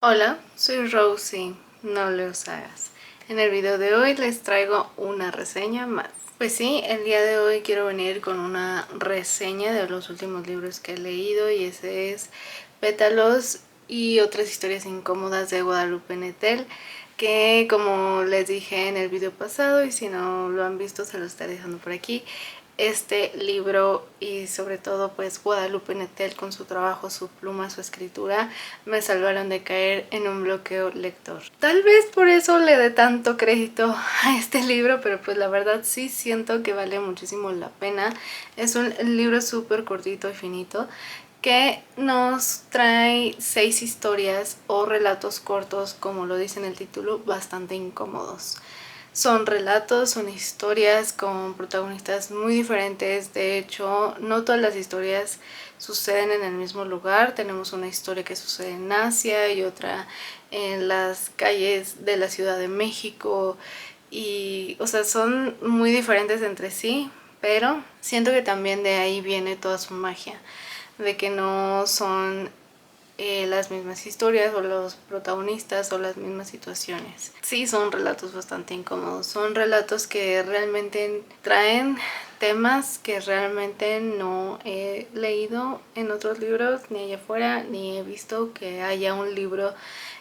Hola, soy Rosie, no leo sagas. En el video de hoy les traigo una reseña más. Pues sí, el día de hoy quiero venir con una reseña de los últimos libros que he leído y ese es Pétalos y otras historias incómodas de Guadalupe Nettel, que como les dije en el video pasado y si no lo han visto se lo estaré dejando por aquí, este libro y sobre todo pues Guadalupe Nettel con su trabajo, su pluma, su escritura me salvaron de caer en un bloqueo lector. Tal vez por eso le dé tanto crédito a este libro, pero pues la verdad sí siento que vale muchísimo la pena. Es un libro súper cortito y finito que nos trae 6 historias o relatos cortos, como lo dice en el título, bastante incómodos. Son relatos, son historias con protagonistas muy diferentes. De hecho, no todas las historias suceden en el mismo lugar. Tenemos una historia que sucede en Asia y otra en las calles de la Ciudad de México. Y, o sea, son muy diferentes entre sí, pero siento que también de ahí viene toda su magia, de que no son las mismas historias o los protagonistas o las mismas situaciones. Sí, son relatos bastante incómodos, son relatos que realmente traen temas que realmente no he leído en otros libros, ni allá afuera, ni he visto que haya un libro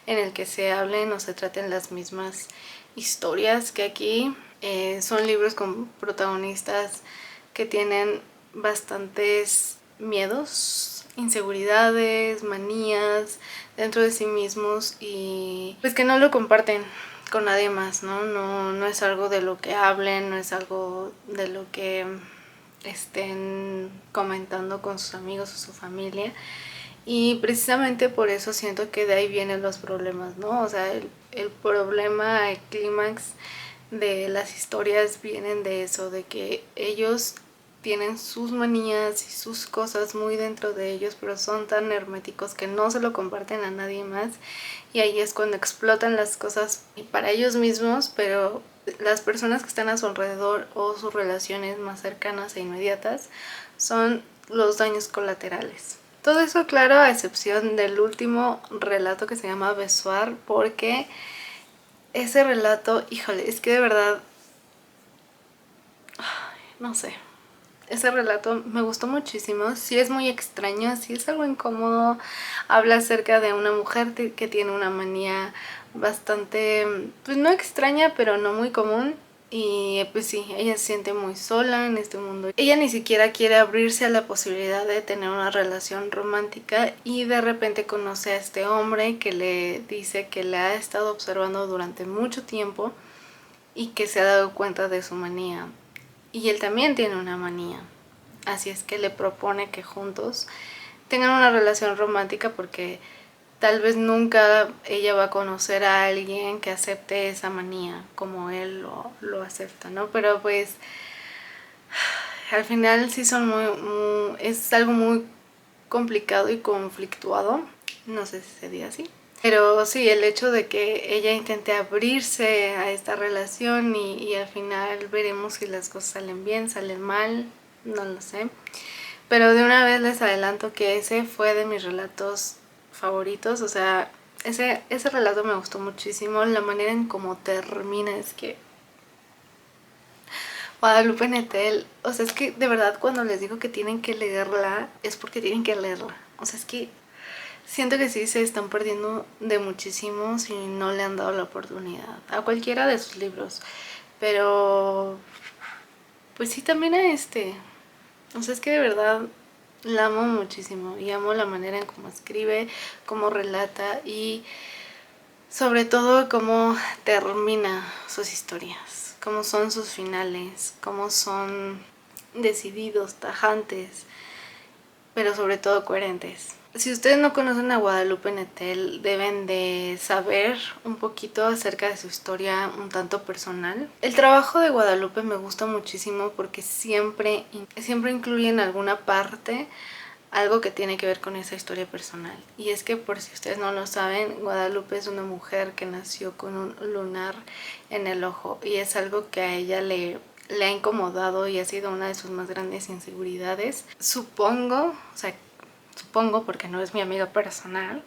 en el que se hablen o se traten las mismas historias que aquí. Son libros con protagonistas que tienen bastantes miedos, inseguridades, manías dentro de sí mismos y pues que no lo comparten con nadie más, ¿no? No es algo de lo que hablen, no es algo de lo que estén comentando con sus amigos o su familia. Y precisamente por eso siento que de ahí vienen los problemas, ¿no? O sea, el problema, el clímax de las historias vienen de eso, de que ellos tienen sus manías y sus cosas muy dentro de ellos, pero son tan herméticos que no se lo comparten a nadie más y ahí es cuando explotan las cosas para ellos mismos, pero las personas que están a su alrededor o sus relaciones más cercanas e inmediatas son los daños colaterales. Todo eso claro, a excepción del último relato que se llama Besoar, porque ese relato, híjole, es que de verdad, no sé, ese relato me gustó muchísimo. Sí es muy extraño, sí es algo incómodo. Habla acerca de una mujer que tiene una manía bastante, pues no extraña, pero no muy común. Y pues sí, ella se siente muy sola en este mundo. Ella ni siquiera quiere abrirse a la posibilidad de tener una relación romántica y de repente conoce a este hombre que le dice que le ha estado observando durante mucho tiempo y que se ha dado cuenta de su manía. Y él también tiene una manía. Así es que le propone que juntos tengan una relación romántica porque tal vez nunca ella va a conocer a alguien que acepte esa manía como él lo acepta, ¿no? Pero pues al final sí son es algo muy complicado y conflictuado. No sé si se diga así. Pero sí, el hecho de que ella intente abrirse a esta relación y al final veremos si las cosas salen bien, salen mal, no lo sé. Pero de una vez les adelanto que ese fue de mis relatos favoritos, o sea, ese relato me gustó muchísimo, la manera en cómo termina es que Guadalupe Nettel, o sea, es que de verdad cuando les digo que tienen que leerla es porque tienen que leerla, o sea, es que siento que sí se están perdiendo de muchísimo si no le han dado la oportunidad a cualquiera de sus libros, pero pues sí también a este. O sea, es que de verdad la amo muchísimo y amo la manera en cómo escribe, cómo relata y sobre todo cómo termina sus historias, cómo son sus finales, cómo son decididos, tajantes, pero sobre todo coherentes. Si ustedes no conocen a Guadalupe Nettel, deben de saber un poquito acerca de su historia un tanto personal. El trabajo de Guadalupe me gusta muchísimo porque siempre incluye en alguna parte algo que tiene que ver con esa historia personal. Y es que por si ustedes no lo saben, Guadalupe es una mujer que nació con un lunar en el ojo y es algo que a ella le ha incomodado y ha sido una de sus más grandes inseguridades. Supongo porque no es mi amiga personal,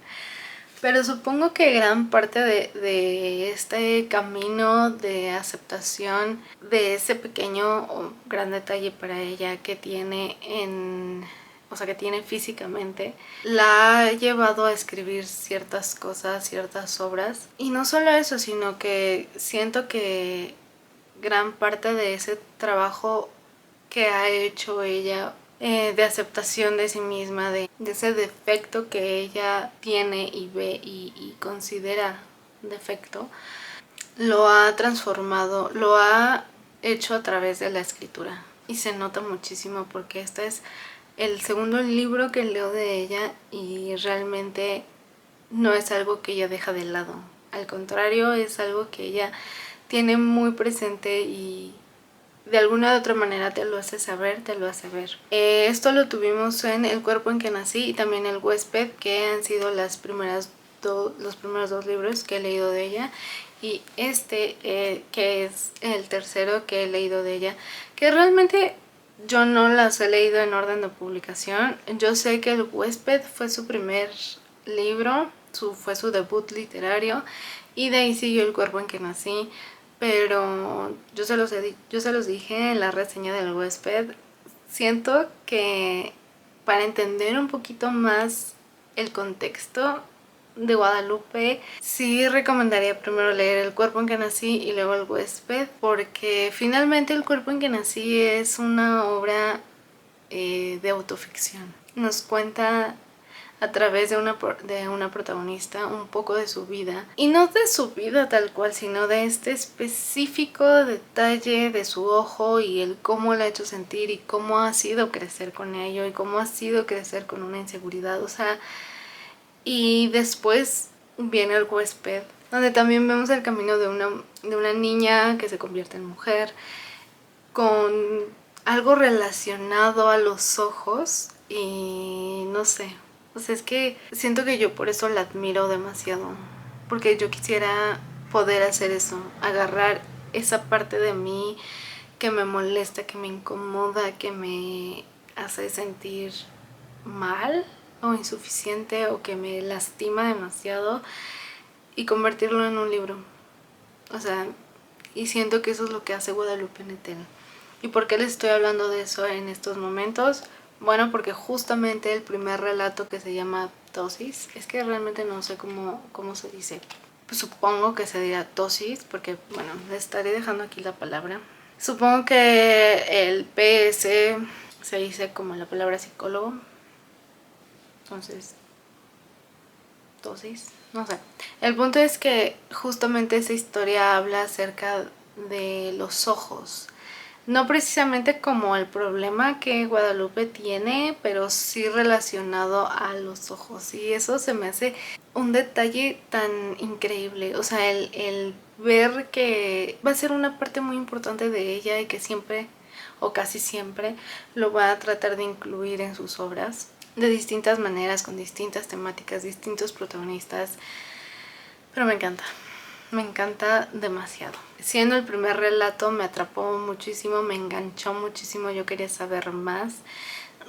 Pero supongo que gran parte de este camino de aceptación de ese pequeño o gran detalle para ella que tiene o sea, que tiene físicamente, la ha llevado a escribir ciertas cosas, ciertas obras. Y no solo eso, sino que siento que gran parte de ese trabajo que ha hecho ella de aceptación de sí misma, de ese defecto que ella tiene y ve y considera defecto, lo ha transformado, lo ha hecho a través de la escritura. Y se nota muchísimo porque este es el segundo libro que leo de ella y realmente no es algo que ella deja de lado. Al contrario, es algo que ella tiene muy presente y de alguna u otra manera te lo hace saber, te lo hace ver. Esto lo tuvimos en El cuerpo en que nací y también El huésped, que han sido los primeros dos libros que he leído de ella. Y este, que es el tercero que he leído de ella, que realmente yo no las he leído en orden de publicación. Yo sé que El huésped fue su primer libro, fue su debut literario, y de ahí siguió El cuerpo en que nací. Pero yo se los dije en la reseña del huésped, siento que para entender un poquito más el contexto de Guadalupe, sí recomendaría primero leer El cuerpo en que nací y luego El huésped, porque finalmente El cuerpo en que nací es una obra de autoficción. Nos cuenta a través de una protagonista un poco de su vida. Y no de su vida tal cual, sino de este específico detalle de su ojo y el cómo la ha hecho sentir y cómo ha sido crecer con ello y cómo ha sido crecer con una inseguridad. O sea, y después viene El huésped, donde también vemos el camino de una niña que se convierte en mujer, con algo relacionado a los ojos y no sé. O sea, es que siento que yo por eso la admiro demasiado. Porque yo quisiera poder hacer eso, agarrar esa parte de mí que me molesta, que me incomoda, que me hace sentir mal o insuficiente o que me lastima demasiado y convertirlo en un libro. O sea, y siento que eso es lo que hace Guadalupe Nettel. ¿Y por qué les estoy hablando de eso en estos momentos? Bueno, porque justamente el primer relato, que se llama Tosis, es que realmente no sé cómo se dice. Pues supongo que se dirá Tosis, porque bueno, les estaré dejando aquí la palabra. Supongo que el PS se dice como la palabra psicólogo. Entonces, Tosis, no sé. El punto es que justamente esa historia habla acerca de los ojos. No precisamente como el problema que Guadalupe tiene, pero sí relacionado a los ojos. Y eso se me hace un detalle tan increíble. O sea, el ver que va a ser una parte muy importante de ella y que siempre o casi siempre lo va a tratar de incluir en sus obras de distintas maneras, con distintas temáticas, distintos protagonistas. Pero me encanta demasiado. Siendo el primer relato me atrapó muchísimo, me enganchó muchísimo, yo quería saber más.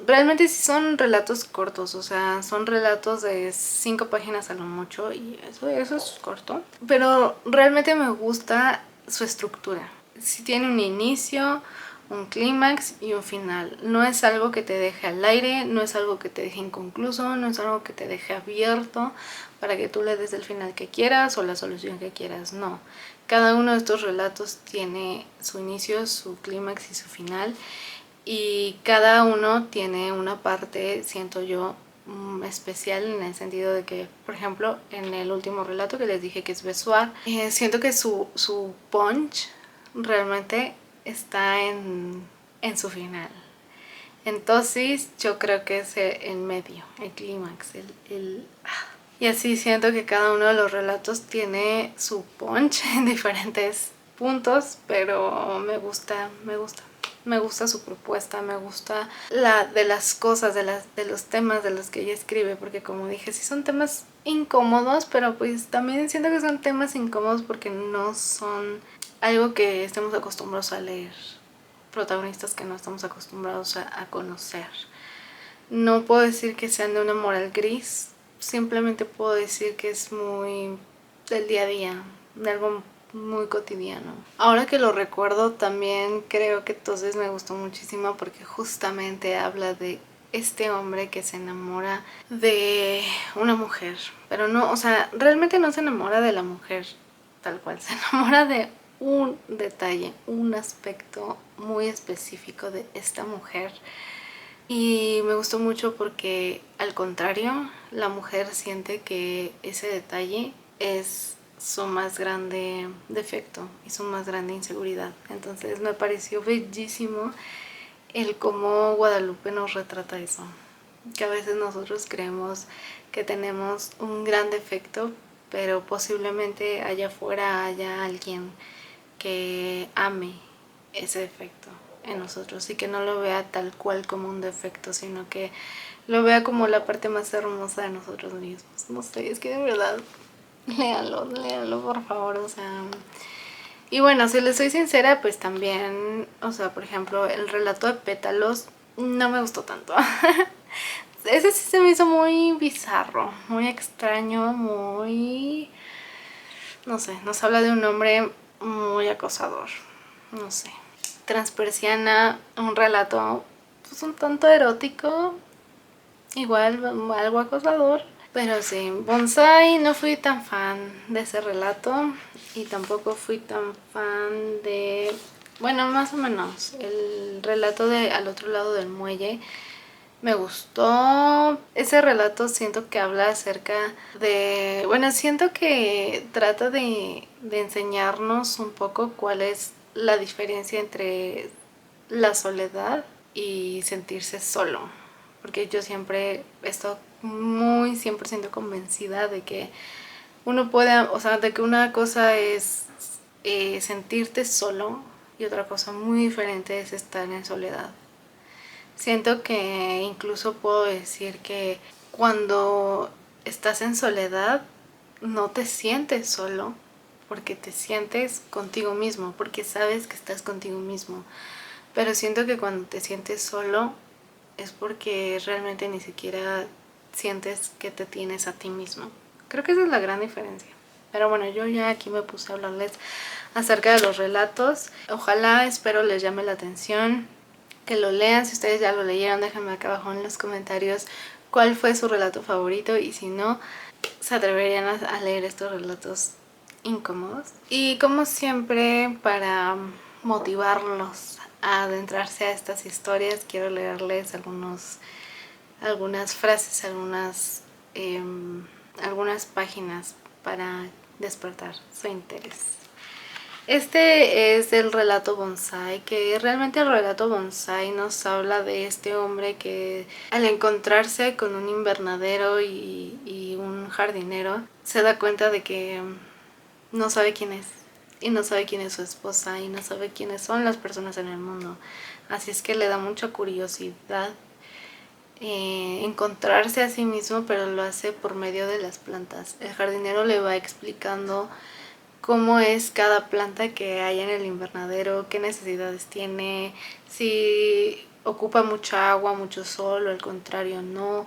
Realmente sí son relatos cortos, o sea, son relatos de 5 páginas a lo mucho y eso es corto. Pero realmente me gusta su estructura. Sí tiene un inicio, un clímax y un final. No es algo que te deje al aire, no es algo que te deje inconcluso, no es algo que te deje abierto para que tú le des el final que quieras o la solución que quieras, no. Cada uno de estos relatos tiene su inicio, su clímax y su final, y cada uno tiene una parte, siento yo, especial, en el sentido de que, por ejemplo, en el último relato que les dije, que es Besoar, siento que su punch realmente está en su final. Entonces yo creo que es el medio, el clímax, y así siento que cada uno de los relatos tiene su punch en diferentes puntos, pero me gusta su propuesta, me gusta de las cosas, de los temas de los que ella escribe, porque como dije, sí son temas incómodos, pero pues también siento que son temas incómodos porque no son algo que estemos acostumbrados a leer, protagonistas que no estamos acostumbrados a conocer. No puedo decir que sean de una moral gris, simplemente puedo decir que es muy del día a día, de algo muy cotidiano. Ahora que lo recuerdo, también creo que entonces me gustó muchísimo porque justamente habla de este hombre que se enamora de una mujer, pero no, o sea, realmente no se enamora de la mujer tal cual, se enamora de un detalle, un aspecto muy específico de esta mujer. Y me gustó mucho porque al contrario, la mujer siente que ese detalle es su más grande defecto y su más grande inseguridad. Entonces me pareció bellísimo el cómo Guadalupe nos retrata eso. Que a veces nosotros creemos que tenemos un gran defecto, pero posiblemente allá afuera haya alguien que ame ese defecto en nosotros y que no lo vea tal cual como un defecto, sino que lo vea como la parte más hermosa de nosotros mismos. No sé, es que de verdad, léanlo por favor, o sea. Y bueno, si les soy sincera, pues también, o sea, por ejemplo, el relato de Pétalos no me gustó tanto. Ese sí se me hizo muy bizarro, muy extraño, muy... no sé, nos habla de un hombre muy acosador, no sé. Transpersiana, un relato pues un tanto erótico, igual algo acosador. Pero sí, Bonsai no fui tan fan de ese relato y tampoco fui tan fan de... bueno, más o menos, el relato de Al otro lado del muelle me gustó. Ese relato siento que habla acerca de... bueno, siento que trata de enseñarnos un poco cuál es la diferencia entre la soledad y sentirse solo. Porque yo siempre he estado muy 100% convencida de que uno puede, o sea, de que una cosa es sentirte solo y otra cosa muy diferente es estar en soledad. Siento que incluso puedo decir que cuando estás en soledad no te sientes solo, porque te sientes contigo mismo, porque sabes que estás contigo mismo. Pero siento que cuando te sientes solo es porque realmente ni siquiera sientes que te tienes a ti mismo. Creo que esa es la gran diferencia. Pero bueno, yo ya aquí me puse a hablarles acerca de los relatos. Ojalá, espero les llame la atención, que lo lean. Si ustedes ya lo leyeron, déjenme acá abajo en los comentarios cuál fue su relato favorito y si no, se atreverían a leer estos relatos incómodos. Y como siempre, para motivarlos a adentrarse a estas historias, quiero leerles algunas frases, algunas páginas para despertar su interés. Este es el relato Bonsai, que realmente el relato Bonsai nos habla de este hombre que al encontrarse con un invernadero y un jardinero se da cuenta de que no sabe quién es, y no sabe quién es su esposa, y no sabe quiénes son las personas en el mundo. Así es que le da mucha curiosidad encontrarse a sí mismo, pero lo hace por medio de las plantas. El jardinero le va explicando cómo es cada planta que hay en el invernadero, qué necesidades tiene, si ocupa mucha agua, mucho sol o al contrario no.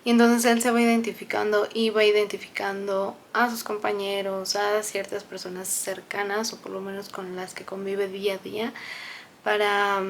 Y entonces él se va identificando y va identificando a sus compañeros, a ciertas personas cercanas o por lo menos con las que convive día a día para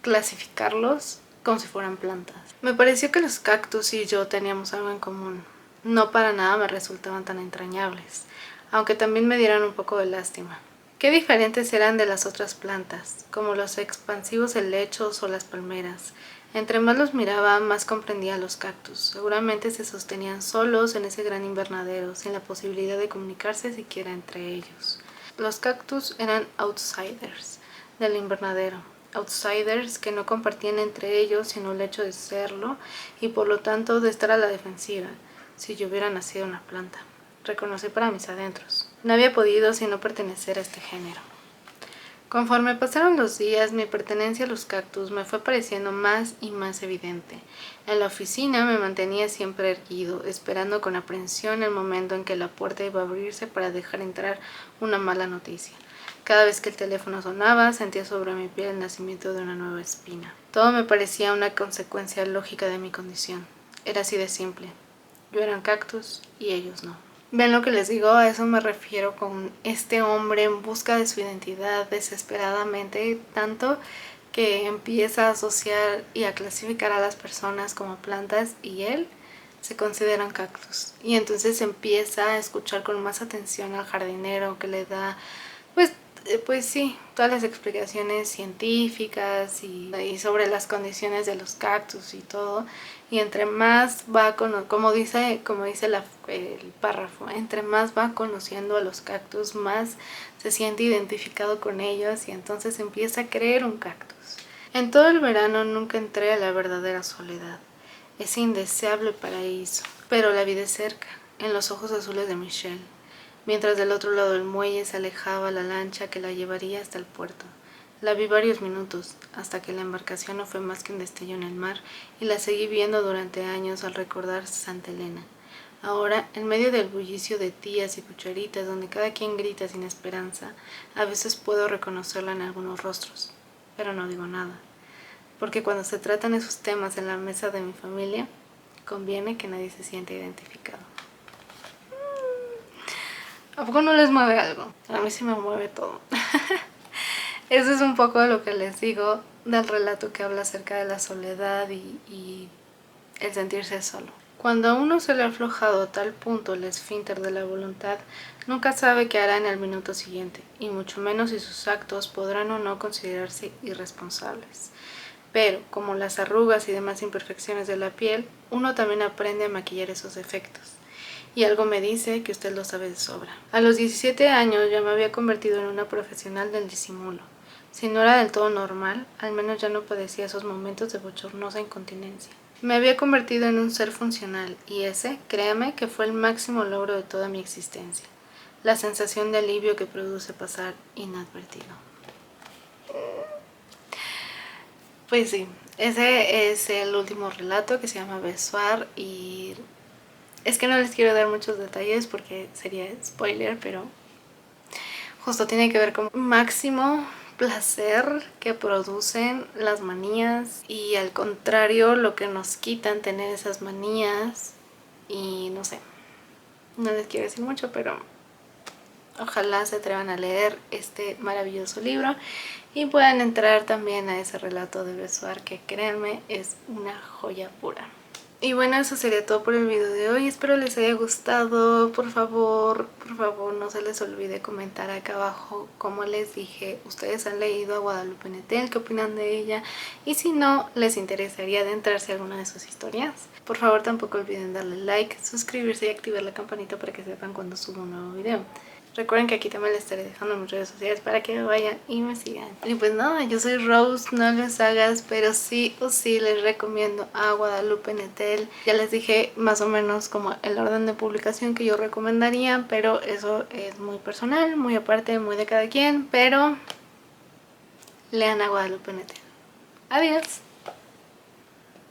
clasificarlos como si fueran plantas. Me pareció que los cactus y yo teníamos algo en común. No para nada me resultaban tan entrañables, aunque también me dieran un poco de lástima. Qué diferentes eran de las otras plantas, como los expansivos helechos o las palmeras. Entre más los miraba, más comprendía a los cactus. Seguramente se sostenían solos en ese gran invernadero, sin la posibilidad de comunicarse siquiera entre ellos. Los cactus eran outsiders del invernadero. Outsiders que no compartían entre ellos sino el hecho de serlo y por lo tanto de estar a la defensiva, si yo hubiera nacido una planta. Reconocí para mis adentros. No había podido sino pertenecer a este género. Conforme pasaron los días, mi pertenencia a los cactus me fue pareciendo más y más evidente. En la oficina me mantenía siempre erguido, esperando con aprensión el momento en que la puerta iba a abrirse para dejar entrar una mala noticia. Cada vez que el teléfono sonaba, sentía sobre mi piel el nacimiento de una nueva espina. Todo me parecía una consecuencia lógica de mi condición. Era así de simple. yo era un cactus y ellos no. ¿Ven lo que les digo? A eso me refiero con este hombre en busca de su identidad desesperadamente, tanto que empieza a asociar y a clasificar a las personas como plantas y él se considera un cactus. Y entonces empieza a escuchar con más atención al jardinero que le da, pues sí, todas las explicaciones científicas y sobre las condiciones de los cactus y todo. Y entre más va, como dice el párrafo, entre más va conociendo a los cactus, más se siente identificado con ellos y entonces empieza a creer un cactus. En todo el verano nunca entré a la verdadera soledad, ese indeseable paraíso, pero la vi de cerca, en los ojos azules de Michelle, mientras del otro lado del muelle se alejaba la lancha que la llevaría hasta el puerto. La vi varios minutos, hasta que la embarcación no fue más que un destello en el mar, y la seguí viendo durante años al recordar Santa Elena. Ahora, en medio del bullicio de tías y cucharitas donde cada quien grita sin esperanza, a veces puedo reconocerla en algunos rostros, pero no digo nada, porque cuando se tratan esos temas en la mesa de mi familia, conviene que nadie se sienta identificado. ¿A poco no les mueve algo? A mí sí me mueve todo. Eso es un poco lo que les digo del relato que habla acerca de la soledad y el sentirse solo. Cuando a uno se le ha aflojado a tal punto el esfínter de la voluntad, nunca sabe qué hará en el minuto siguiente, y mucho menos si sus actos podrán o no considerarse irresponsables. Pero, como las arrugas y demás imperfecciones de la piel, uno también aprende a maquillar esos efectos. Y algo me dice que usted lo sabe de sobra. A los 17 años ya me había convertido en una profesional del disimulo. Si no era del todo normal, al menos ya no padecía esos momentos de bochornosa incontinencia. Me había convertido en un ser funcional y ese, créame, que fue el máximo logro de toda mi existencia. La sensación de alivio que produce pasar inadvertido. Pues sí, ese es el último relato que se llama Besoar y es que no les quiero dar muchos detalles porque sería spoiler, pero justo tiene que ver con máximo placer que producen las manías y al contrario lo que nos quitan tener esas manías y no sé, no les quiero decir mucho, pero ojalá se atrevan a leer este maravilloso libro y puedan entrar también a ese relato de Besoar que créanme es una joya pura. Y bueno, eso sería todo por el video de hoy. Espero les haya gustado. Por favor, no se les olvide comentar acá abajo. Como les dije, ustedes han leído a Guadalupe Nettel, ¿qué opinan de ella? Y si no, les interesaría adentrarse a alguna de sus historias. Por favor, tampoco olviden darle like, suscribirse y activar la campanita para que sepan cuando subo un nuevo video. Recuerden que aquí también les estaré dejando mis redes sociales para que vayan y me sigan. Y pues nada, yo soy Rose, no les hagas, pero sí o sí les recomiendo a Guadalupe Nettel. Ya les dije más o menos como el orden de publicación que yo recomendaría, pero eso es muy personal, muy aparte, muy de cada quien, pero lean a Guadalupe Nettel. Adiós.